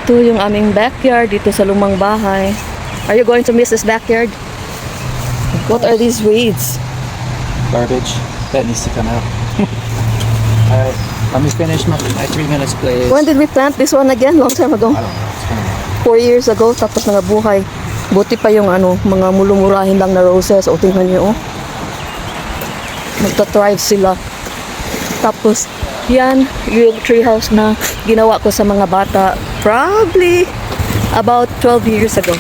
Ito yung aming backyard dito sa lumang bahay. Are you going to miss this backyard? What are these weeds? Garbage that needs to come out. Alright, let me finish my 3 minutes, please. When did we plant this one again? Long time ago. I don't know. It's kind of 4 years ago, tapos nangabuhay. Buti pa yung mga mulumurahin lang na roses. O, tingnan nyo, oh. Magta-thrive sila. Tapos, yan, yung treehouse na ginawa ko sa mga bata. Probably about 12 years ago.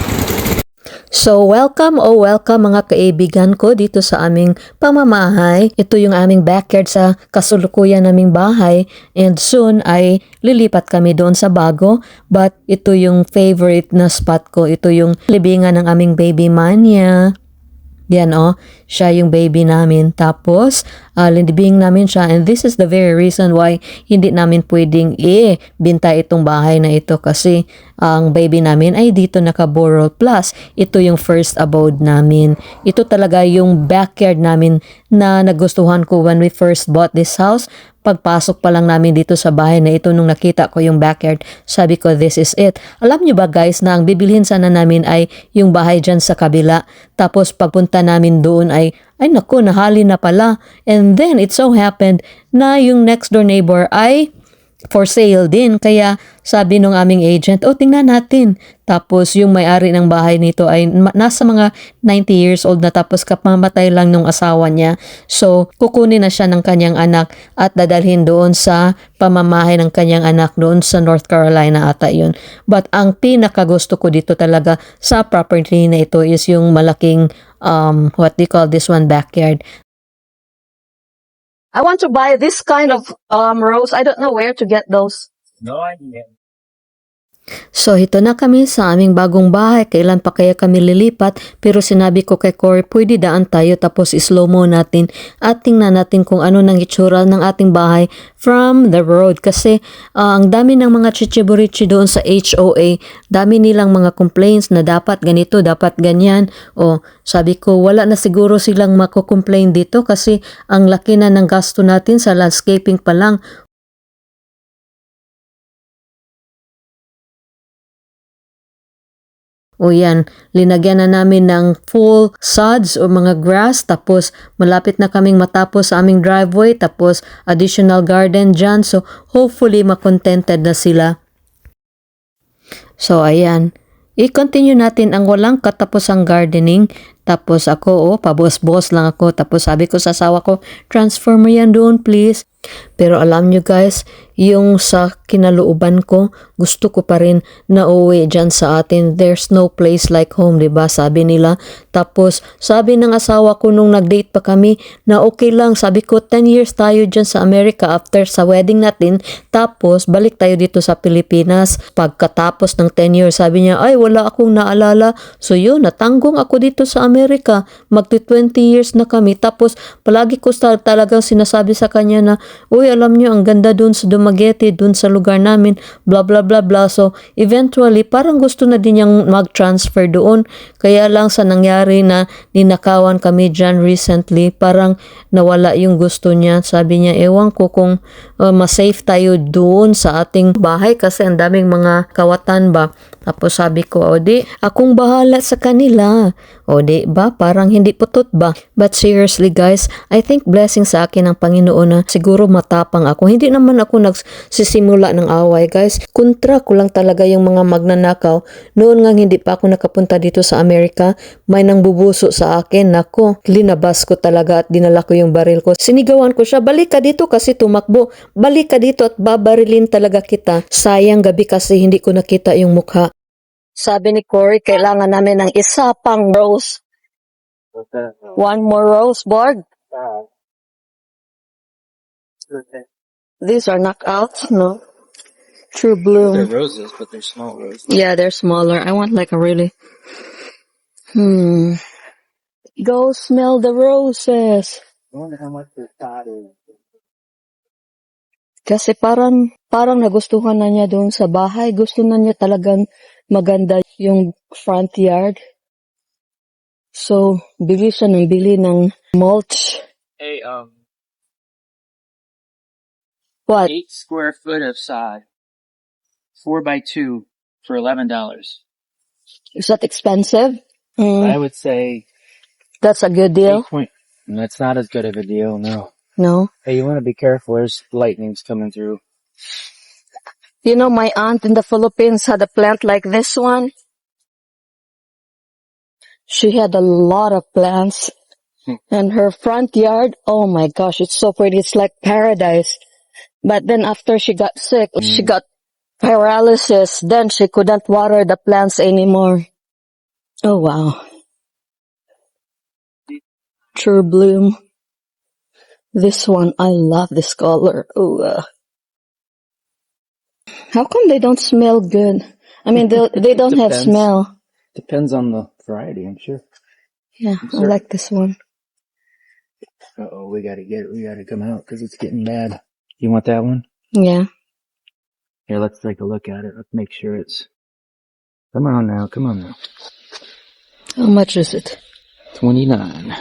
So, welcome mga kaibigan ko dito sa aming pamamahay. Ito yung aming backyard sa kasulukuyan naming bahay. And soon ay lilipat kami doon sa bago. But ito yung favorite na spot ko. Ito yung libingan ng aming baby Manya. Yan siya yung baby namin. Tapos, lindibing namin siya. And this is the very reason why hindi namin pwedeng binta itong bahay na ito. Kasi ang baby namin ay dito nakaborrow. Plus, ito yung first abode namin. Ito talaga yung backyard namin na nagustuhan ko when we first bought this house. Pagpasok pa lang namin dito sa bahay na ito nung nakita ko yung backyard, sabi ko this is it. Alam nyo ba guys na ang bibilhin sana namin ay yung bahay dyan sa kabila. Tapos pagpunta namin doon ay naku, nahali na pala. And then it so happened na yung next door neighbor ay for sale din. Kaya sabi nung aming agent, tingnan natin. Tapos yung may-ari ng bahay nito ay nasa mga 90 years old na, tapos kapamatay lang nung asawa niya. So kukunin na siya ng kanyang anak at dadalhin doon sa pamamahay ng kanyang anak doon sa North Carolina ata yun. But ang pinakagusto ko dito talaga sa property na ito is yung malaking what they call this one, backyard. I want to buy this kind of rose. I don't know where to get those. no idea. So, ito na kami sa aming bagong bahay. Kailan pa kaya kami lilipat? Pero sinabi ko kay Corey, pwede daan tayo tapos slow mo natin at tingnan natin kung ano nang itsura ng ating bahay from the road. Kasi ang dami ng mga chichiburichi doon sa HOA. Dami nilang mga complaints na dapat ganito, dapat ganyan. Sabi ko, wala na siguro silang mako-complain dito kasi ang laki na ng gasto natin sa landscaping pa lang. Yan, linagyan na namin ng full sods o mga grass, tapos malapit na kaming matapos sa aming driveway, tapos additional garden dyan. So, hopefully, makontented na sila. So, ayan. I-continue natin ang walang katapusang gardening. Tapos ako, pabos-bos lang ako. Tapos sabi ko sa asawa ko, transfer mo yan doon, please. Pero alam nyo guys, yung sa kinalooban ko, gusto ko pa rin na uwi dyan sa atin. There's no place like home, diba? Sabi nila. Tapos, sabi ng asawa ko nung nag-date pa kami, na okay lang. Sabi ko, 10 years tayo dyan sa Amerika after sa wedding natin. Tapos, balik tayo dito sa Pilipinas. Pagkatapos ng 10 years, sabi niya, ay, wala akong naalala. So yun, natanggong ako dito sa Amerika. Magti 20 years na kami. Tapos, palagi ko talagang sinasabi sa kanya na, uy, alam nyo, ang ganda dun sa Dumaguete, dun sa lugar namin, blah, blah, blah, blah. So, eventually, parang gusto na din niyang mag-transfer doon. Kaya lang sa nangyari na ninakawan kami dyan recently, parang nawala yung gusto niya. Sabi niya, ewan ko kung ma-safe tayo doon sa ating bahay kasi ang daming mga kawatan ba. Tapos sabi ko, di, akong bahala sa kanila. Di ba? Parang hindi putot ba? But seriously guys, I think blessing sa akin ng Panginoon na siguro matapang ako. Hindi naman ako nagsisimula ng away guys. Kontra ko lang talaga yung mga magnanakaw. Noon nga hindi pa ako nakapunta dito sa Amerika, may nang bubuso sa akin. Nako, linabas ko talaga at dinala ko yung baril ko. Sinigawan ko siya, balik ka dito kasi tumakbo. Balik ka dito at babarilin talaga kita. Sayang gabi kasi hindi ko nakita yung mukha. Sabi ni Corey, kailangan namin ng isa pang rose. Okay. One more rose, Borg. Okay. These are knockouts, no? True They're bloom. roses, but they're small roses. Yeah, they're smaller. I want like a really... Go smell the roses. I wonder how much this pot is. Kasi parang nagustuhan na niya doon sa bahay. Gusto na niya talagang maganda yung front yard. So, bili siya ng mulch. Hey, What? 8 square foot of sod. 4 by 2. for $11. Is that expensive? I would say That's a good deal. 8 point. That's not as good of a deal, no. No. Hey, you want to be careful. There's lightning's coming through. You know, my aunt in the Philippines had a plant like this one. She had a lot of plants. And her front yard, oh my gosh, it's so pretty. It's like paradise. But then after she got sick, she got paralysis. Then she couldn't water the plants anymore. Oh wow. True bloom. This one, I love this color. Oh, how come they don't smell good? I mean, they don't have Depends. smell. Depends on the variety, I'm sure. Yeah, I Sure. like this one. Uh-oh, we gotta come out because it's getting bad. You want that one? Yeah. Here, let's take a look at it. Let's make sure it's... Come on now. How much is it? $29.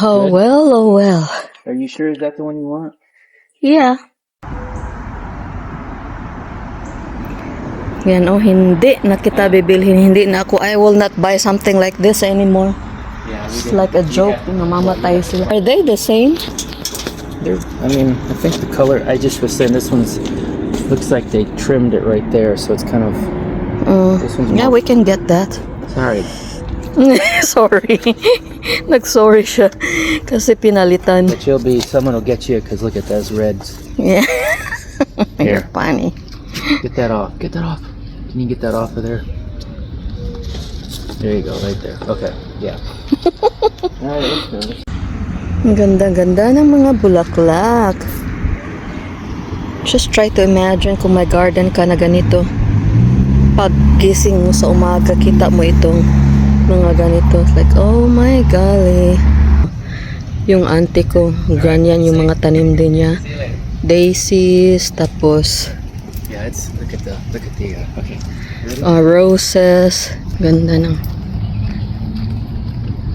Oh Good. well, oh well. Are you sure is that the one you want? Yeah. Yan, oh, hindi na kita bibilhin. Hindi na ako. I will not buy something like this anymore. Yeah, It's like a joke. Namamatay sila. Are they the same? I think the color, I just was saying this one's, looks like they trimmed it right there, so it's kind of, this one's Yeah, more, we can get that. sorry. Sorry. Nag-sorry siya. Kasi pinalitan. But someone will get you, because look at those reds. Yeah. Here. You're funny. Get that off. Can you get that off of there? There you go, right there. Okay, yeah. Alright, let's go. Ang ganda-ganda ng mga bulaklak. Just try to imagine kung may garden ka na ganito. Pag gising mo sa umaga, kita mo itong mga ganito. It's like, oh my golly. Yung auntie ko, ganyan yung mga tanim din niya. Daisies, tapos Yeah, look at the, okay. roses. Ganda ng...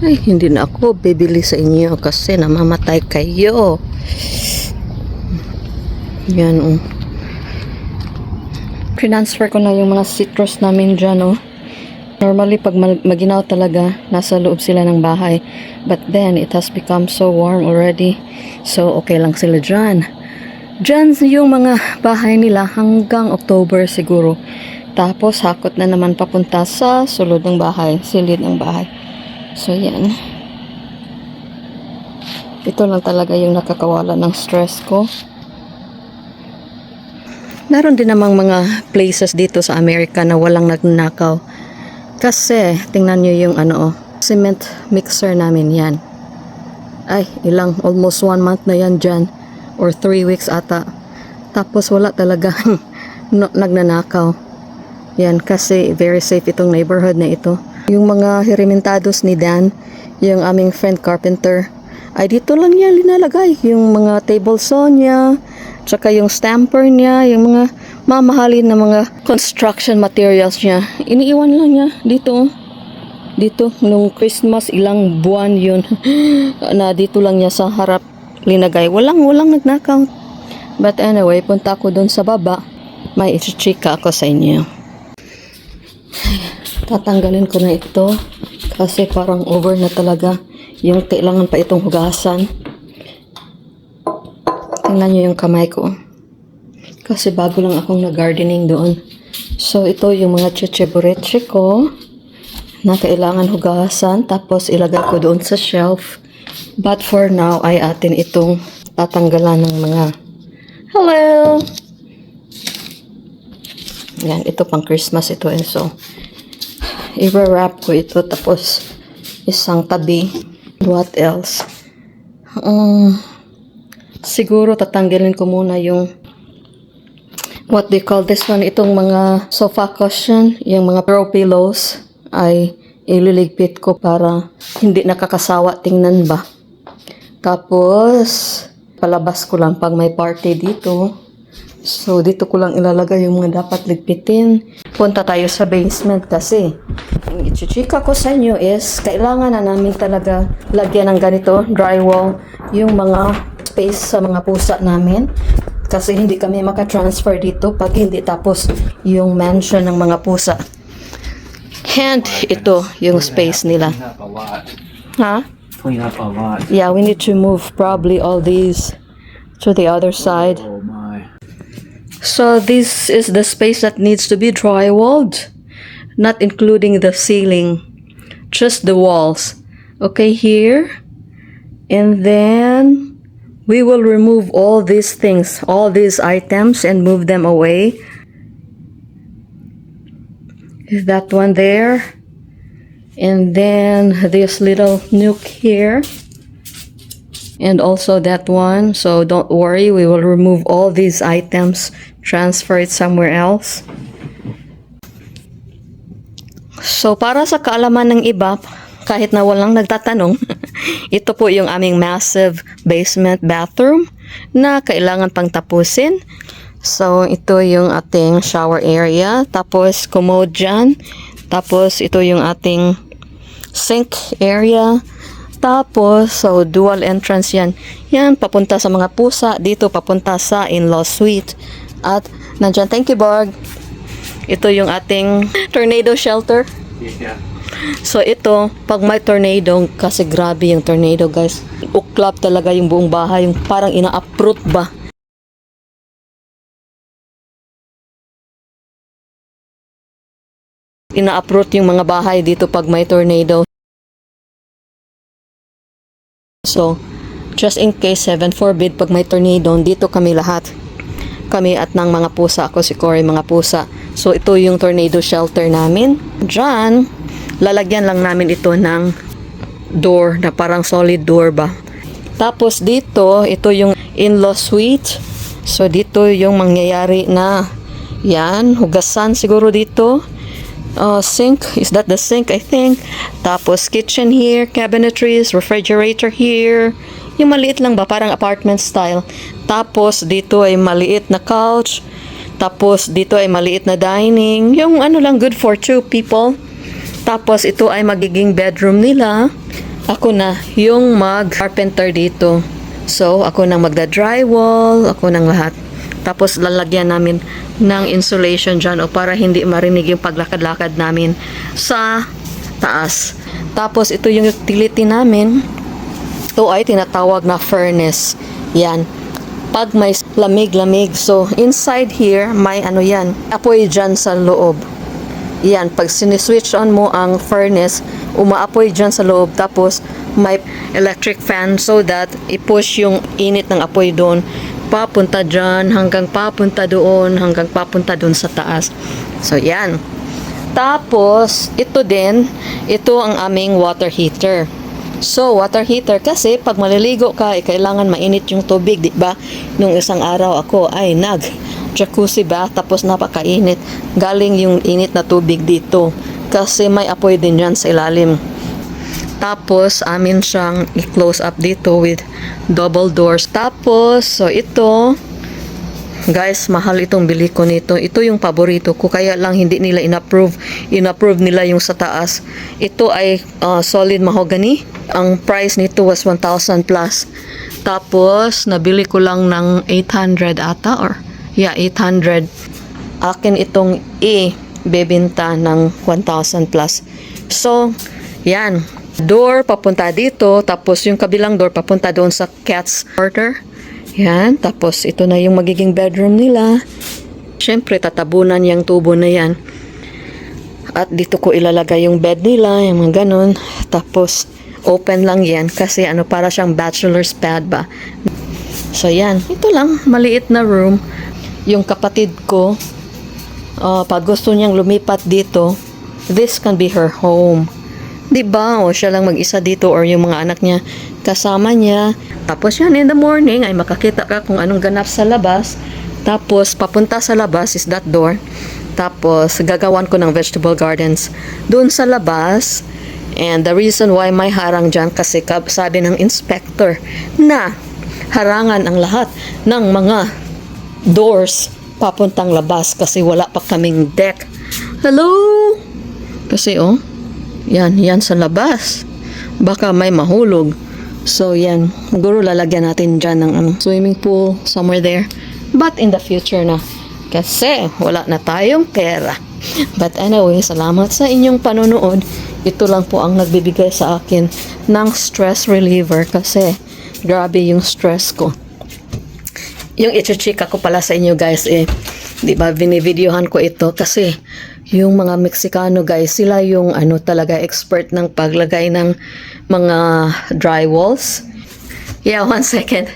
Ay, hindi na ako bibili sa inyo kasi namamatay kayo. Yan, oh. Transfer ko na yung mga citrus namin dyan, oh. Normally, pag maginaw talaga, nasa loob sila ng bahay. But then, it has become so warm already. So, okay lang sila dyan. Dyan yung mga bahay nila hanggang October siguro. Tapos, hakot na naman papunta sa sulod ng bahay, silid ng bahay. So, yan. Ito lang talaga yung nakakawala ng stress ko. Meron din namang mga places dito sa Amerika na walang nagnakaw. Kasi, tingnan nyo yung cement mixer namin yan. Ay, almost 1 month na yan dyan. Or 3 weeks ata. Tapos wala talaga nagnanakaw. Yan, kasi very safe itong neighborhood na ito. Yung mga hirimentados ni Dan, yung aming friend carpenter, ay dito lang niya linalagay. Yung mga table saw niya, tsaka yung stamper niya, yung mga mamahalin na mga construction materials niya. Iniiwan lang niya dito. Dito, nung Christmas, ilang buwan yun, na dito lang niya sa harap linagay. Walang nagnakaw. But anyway, punta ako dun sa baba. May ichichika ako sa inyo. Tatanggalin ko na ito kasi parang over na talaga. Yung kailangan pa itong hugasan. Tingnan nyo yung kamay ko. Kasi bago lang akong nag-gardening doon. So, ito yung mga chichibureche ko na kailangan hugasan. Tapos, ilagay ko doon sa shelf. But for now, ay atin itong tatanggalan ng mga... Hello! Yan, ito pang Christmas ito. And so, i-wrap ko ito. Tapos, isang tabi. What else? Siguro tatanggalin ko muna yung what do you call this one? Itong mga sofa cushion, yung mga throw pillows ay ililigpit ko para hindi nakakasawa tingnan ba. Tapos palabas ko lang pag may party dito. So dito ko lang ilalagay yung mga dapat ligpitin. Punta tayo sa basement kasi ang ichichika ko sa inyo is kailangan na namin talaga lagyan ng ganito drywall yung mga space sa mga pusa namin Kasi hindi kami makatransfer dito pag hindi tapos yung mansion ng mga pusa. And ito yung space nila. Clean up a lot. Ha? Clean up a lot. Yeah, we need to move probably all these to the other side. Oh my. So this is the space that needs to be drywalled, not including the ceiling, just the walls. Okay, here. And then we will remove all these things, all these items, and move them away. Is that one there? And then this little nook here. And also that one. So don't worry, we will remove all these items, transfer it somewhere else. So para sa kaalaman ng iba, kahit na walang nagtatanong, ito po yung aming massive basement bathroom na kailangan pang tapusin. So ito yung ating shower area, tapos commode dyan, tapos ito yung ating sink area. Tapos, so dual entrance yan. Yan, papunta sa mga pusa. Dito, papunta sa in-law suite. At, nandyan, thank you, Borg. Ito yung ating tornado shelter. Yeah. So, ito, pag may tornado, kasi grabe yung tornado, guys. Uklap talaga yung buong bahay. Yung parang ina-uproot ba. Ina-uproot yung mga bahay dito pag may tornado. So, just in case, heaven forbid, pag may tornado, dito kami lahat. Kami at ng mga pusa. Ako, si Cory, mga pusa. So, ito yung tornado shelter namin. Diyan, lalagyan lang namin ito ng door na parang solid door ba. Tapos dito, ito yung in-law suite. So, dito yung mangyayari na yan, hugasan siguro dito. Sink, is that the sink? I think. Tapos kitchen here, cabinetries, refrigerator here. Yung maliit lang ba, parang apartment style. Tapos dito ay maliit na couch. Tapos dito ay maliit na dining. Yung ano lang, good for 2 people. Tapos ito ay magiging bedroom nila. Ako na yung mag-carpenter dito. So ako nang magda-drywall, ako nang lahat. Tapos lalagyan namin ng insulation dyan o para hindi marinig yung paglakad-lakad namin sa taas. Tapos ito yung utility namin. Ito ay tinatawag na furnace. Yan. Pag may lamig-lamig. So inside here may ano yan. Apoy dyan sa loob. Yan. Pag siniswitch on mo ang furnace, umaapoy dyan sa loob. Tapos may electric fan so that i-push yung init ng apoy doon. Papunta dyan, hanggang papunta doon sa taas. So, yan. Tapos, ito din, ito ang aming water heater. So, water heater kasi pag maliligo ka, kailangan mainit yung tubig, di ba? Nung isang araw ako ay jacuzzi ba, tapos napakainit. Galing yung init na tubig dito kasi may apoy din dyan sa ilalim. Tapos, amin siyang i-close up dito with double doors. Tapos, so ito, guys, mahal itong bili ko nito. Ito yung paborito ko, kaya lang hindi nila in-approve. In-approve nila yung sa taas. Ito ay solid mahogany. Ang price nito was 1,000 plus. Tapos, nabili ko lang ng 800 ata, or, yeah, 800. Akin itong i-bebenta ng 1,000 plus. So, yan. Door papunta dito, tapos yung kabilang door papunta doon sa cat's quarter. Yan, tapos ito na yung magiging bedroom nila. Siyempre, tatabunan yung tubo na yan. At dito ko ilalagay yung bed nila, yung mga ganun. Tapos, open lang yan kasi ano, para siyang bachelor's pad ba. So, yan. Ito lang, maliit na room. Yung kapatid ko, pag gusto niyang lumipat dito, this can be her home. Diba? O siya lang mag-isa dito or yung mga anak niya kasama niya. Tapos yan, in the morning ay makakita ka kung anong ganap sa labas. Tapos papunta sa labas is that door. Tapos gagawan ko ng vegetable gardens doon sa labas. And the reason why may harang dyan kasi sabi ng inspector na harangan ang lahat ng mga doors papuntang labas kasi wala pa kaming deck. Hello? Kasi yan sa labas. Baka may mahulog. So, yan. Siguro lalagyan natin dyan ng swimming pool somewhere there. But in the future na. Kasi wala na tayong pera. But anyway, salamat sa inyong panonood. Ito lang po ang nagbibigay sa akin ng stress reliever kasi grabe yung stress ko. Yung i-chika ko pala sa inyo guys di ba binivideohan ko ito kasi yung mga Meksikano guys, sila yung talaga expert ng paglagay ng mga drywalls. Yeah, 1 second.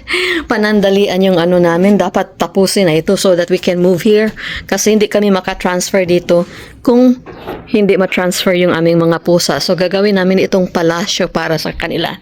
Panandalian yung namin. Dapat tapusin na ito so that we can move here. Kasi hindi kami makatransfer dito kung hindi matransfer yung aming mga pusa. So, gagawin namin itong palasyo para sa kanila.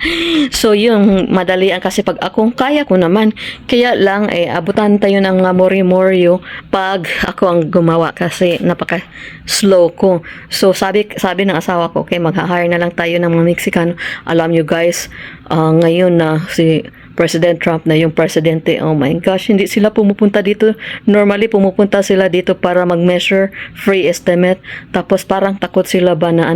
So, yung madalian kasi pag akong kaya ko naman. Kaya lang, abutan tayo ng mga mori-morio pag ako ang gumawa kasi napaka-slow ko. So, sabi ng asawa ko, okay, mag-hire na lang tayo ng mga Meksikano. Alam nyo guys, ngayon na si President Trump na yung presidente, oh my gosh, hindi sila pumupunta dito. Normally, pumupunta sila dito para mag-measure free estimate. Tapos parang takot sila ba na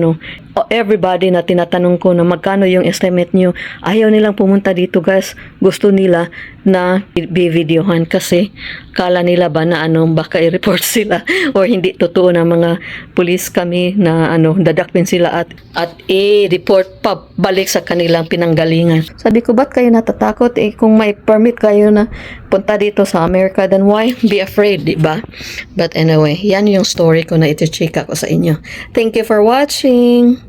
everybody na tinatanong ko na magkano yung estimate nyo, ayaw nilang pumunta dito guys. Gusto nila na i-videohan kasi kala nila ba na baka i-report sila or hindi totoo na mga police kami na dadakpin sila at i-report pa balik sa kanilang pinanggalingan. Sabi ko, ba't kayo natatakot? Kung may permit kayo na punta dito sa Amerika, then why be afraid, diba? But anyway, yan yung story ko na iti-chika ko sa inyo. Thank you for watching!